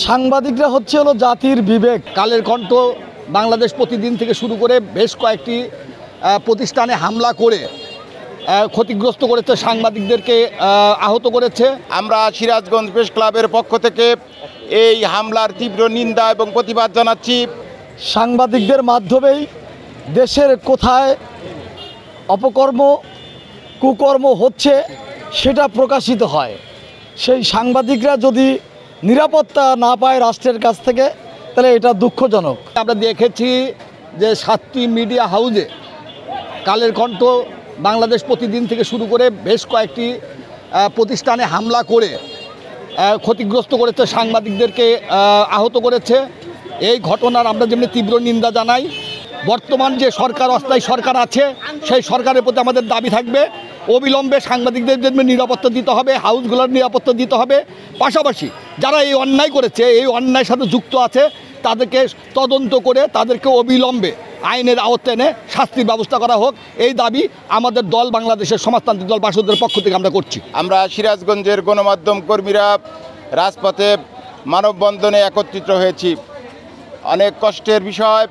সাংবাদিকরা হলো জাতির বিবেক। কালের কণ্ঠ, বাংলাদেশ প্রতিদিন থেকে শুরু করে বেশ কয়েকটি প্রতিষ্ঠানে হামলা করে ক্ষতিগ্রস্ত করেছে, সাংবাদিকদেরকে আহত করেছে। আমরা সিরাজগঞ্জ প্রেস ক্লাবের পক্ষ থেকে এই হামলার তীব্র নিন্দা এবং প্রতিবাদ জানাচ্ছি। সাংবাদিকদের মাধ্যমেই দেশের কোথায় অপকর্ম কুকর্ম হচ্ছে সেটা প্রকাশিত হয়। সেই সাংবাদিকরা যদি নিরাপত্তা না পায় রাষ্ট্রের কাছ থেকে, তাহলে এটা দুঃখজনক। আমরা দেখেছি যে 7টি মিডিয়া হাউসে কালের কণ্ঠ, বাংলাদেশ প্রতিদিন থেকে শুরু করে বেশ কয়েকটি প্রতিষ্ঠানে হামলা করে ক্ষতিগ্রস্ত করেছে, সাংবাদিকদেরকে আহত করেছে। এই ঘটনার আমরা যেমনি তীব্র নিন্দা জানাই। বর্তমান যে সরকার, অস্থায়ী সরকার আছে, সেই সরকারের প্রতি আমাদের দাবি থাকবে অবিলম্বে সাংবাদিকদের জন্য নিরাপত্তা দিতে হবে, হাউসগুলোর নিরাপত্তা দিতে হবে। পাশাপাশি যারা এই অন্যায় করেছে, এই অন্যায়ের সাথে যুক্ত আছে, তাদেরকে তদন্ত করে তাদেরকে অবিলম্বে আইনের আওতায় এনে শাস্তির ব্যবস্থা করা হোক। এই দাবি আমাদের দল, বাংলাদেশের সমাজতান্ত্রিক দল বাসুদের পক্ষ থেকে আমরা করছি। আমরা সিরাজগঞ্জের গণমাধ্যম কর্মীরা রাজপথে মানববন্ধনে একত্রিত হয়েছি। অনেক কষ্টের বিষয়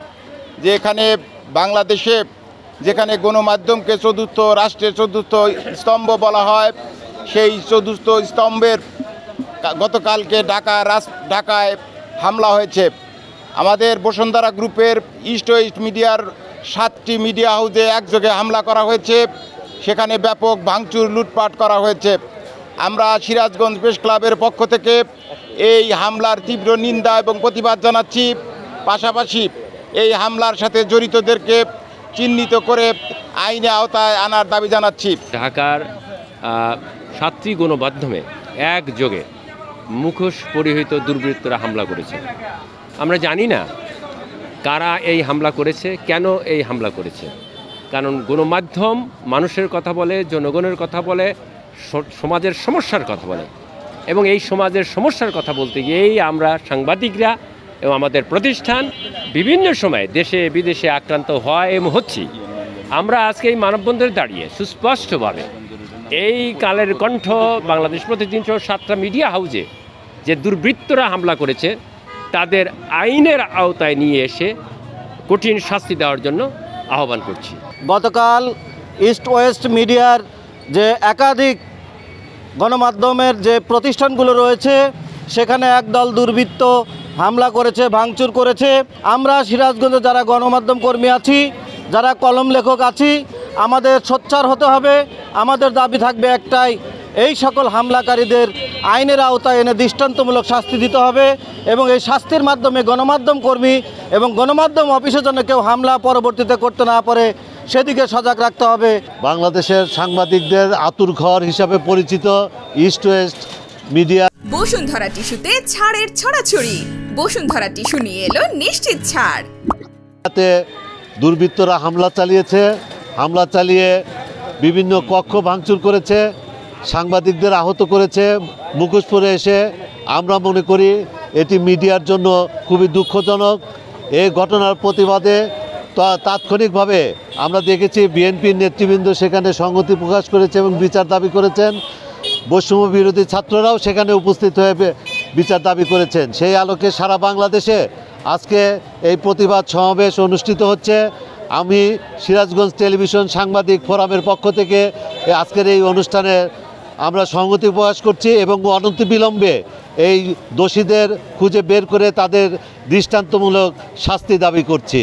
যে এখানে বাংলাদেশে যেখানে গণমাধ্যমকে চতুর্থ রাষ্ট্রের চতুর্থ স্তম্ভ বলা হয়, সেই চতুর্থ স্তম্ভের গতকালকে ঢাকায় হামলা হয়েছে। আমাদের বসুন্ধরা গ্রুপের ইস্ট ওয়েস্ট মিডিয়ার 7টি মিডিয়া হাউসে একযোগে হামলা করা হয়েছে। সেখানে ব্যাপক ভাঙচুর, লুটপাট করা হয়েছে। আমরা সিরাজগঞ্জ প্রেস ক্লাবের পক্ষ থেকে এই হামলার তীব্র নিন্দা এবং প্রতিবাদ জানাচ্ছি। পাশাপাশি এই হামলার সাথে জড়িতদেরকে চিহ্নিত করে আইনে আওতায় আনার দাবি জানাচ্ছি। ঢাকার 7টি গণমাধ্যমে একযোগে মুখোশ পরিহিত দুর্বৃত্তরা হামলা করেছে। আমরা জানি না কারা এই হামলা করেছে, কেন এই হামলা করেছে। কারণ গণমাধ্যম মানুষের কথা বলে, জনগণের কথা বলে, সমাজের সমস্যার কথা বলে, এবং এই সমাজের সমস্যার কথা বলতে গিয়েই আমরা সাংবাদিকরা এবং আমাদের প্রতিষ্ঠান বিভিন্ন সময় দেশে বিদেশে আক্রান্ত হয় এবং হচ্ছি। আমরা আজকে এই মানববন্ধনে দাঁড়িয়ে সুস্পষ্টভাবে এই কালের কণ্ঠ, বাংলাদেশ প্রতিদিন সহ 7টা মিডিয়া হাউসে যে দুর্বৃত্তরা হামলা করেছে, তাদের আইনের আওতায় নিয়ে এসে কঠিন শাস্তি দেওয়ার জন্য আহ্বান করছি। গতকাল ইস্ট ওয়েস্ট মিডিয়ার যে একাধিক গণমাধ্যমের যে প্রতিষ্ঠানগুলো রয়েছে, সেখানে একদল দুর্বৃত্ত হামলা করেছে, ভাঙচুর করেছে। আমরা সিরাজগঞ্জে যারা গণমাধ্যম কর্মী আছি, যারা কলম লেখক আছি, আমাদের সোচ্চার হতে হবে। আমাদের দাবি থাকবে একটাই, এই সকল হামলাকারীদের আইনের আওতায় এনে দৃষ্টান্তমূলক শাস্তি দিতে হবে, এবং এই শাস্তির মাধ্যমে গণমাধ্যম কর্মী এবং গণমাধ্যম অফিসের জন্য কেউ হামলা পরবর্তীতে করতে না পারে সেদিকে সজাগ রাখতে হবে। বাংলাদেশের সাংবাদিকদের আতুরঘর হিসাবে পরিচিত ইস্ট ওয়েস্ট মিডিয়া বসুন্ধরা টিস্যুতে ছাড়ের ছড়াছড়ি। বসুন্ধরা টিস্যু নিয়ে এলো নিশ্চিত ছাড়। দুর্বৃত্তরা হামলা চালিয়ে বিভিন্ন কক্ষ ভাঙচুর করেছে, সাংবাদিকদের আহত করেছে মুখোশ পরে এসে। আমরা মনে করি এটি মিডিয়ার জন্য খুবই দুঃখজনক। এই ঘটনার প্রতিবাদে তাৎক্ষণিকভাবে আমরা দেখেছি বিএনপির নেতৃবৃন্দ সেখানে সংহতি প্রকাশ করেছে এবং বিচার দাবি করেছেন। বৈষম্য বিরোধী ছাত্ররাও সেখানে উপস্থিত হয়ে বিচার দাবি করেছেন। সেই আলোকে সারা বাংলাদেশে আজকে এই প্রতিবাদ সমাবেশ অনুষ্ঠিত হচ্ছে। আমি সিরাজগঞ্জ টেলিভিশন সাংবাদিক ফোরামের পক্ষ থেকে আজকের এই অনুষ্ঠানে আমরা সংহতি প্রকাশ করছি এবং অনতিবিলম্বে এই দোষীদের খুঁজে বের করে তাদের দৃষ্টান্তমূলক শাস্তি দাবি করছি।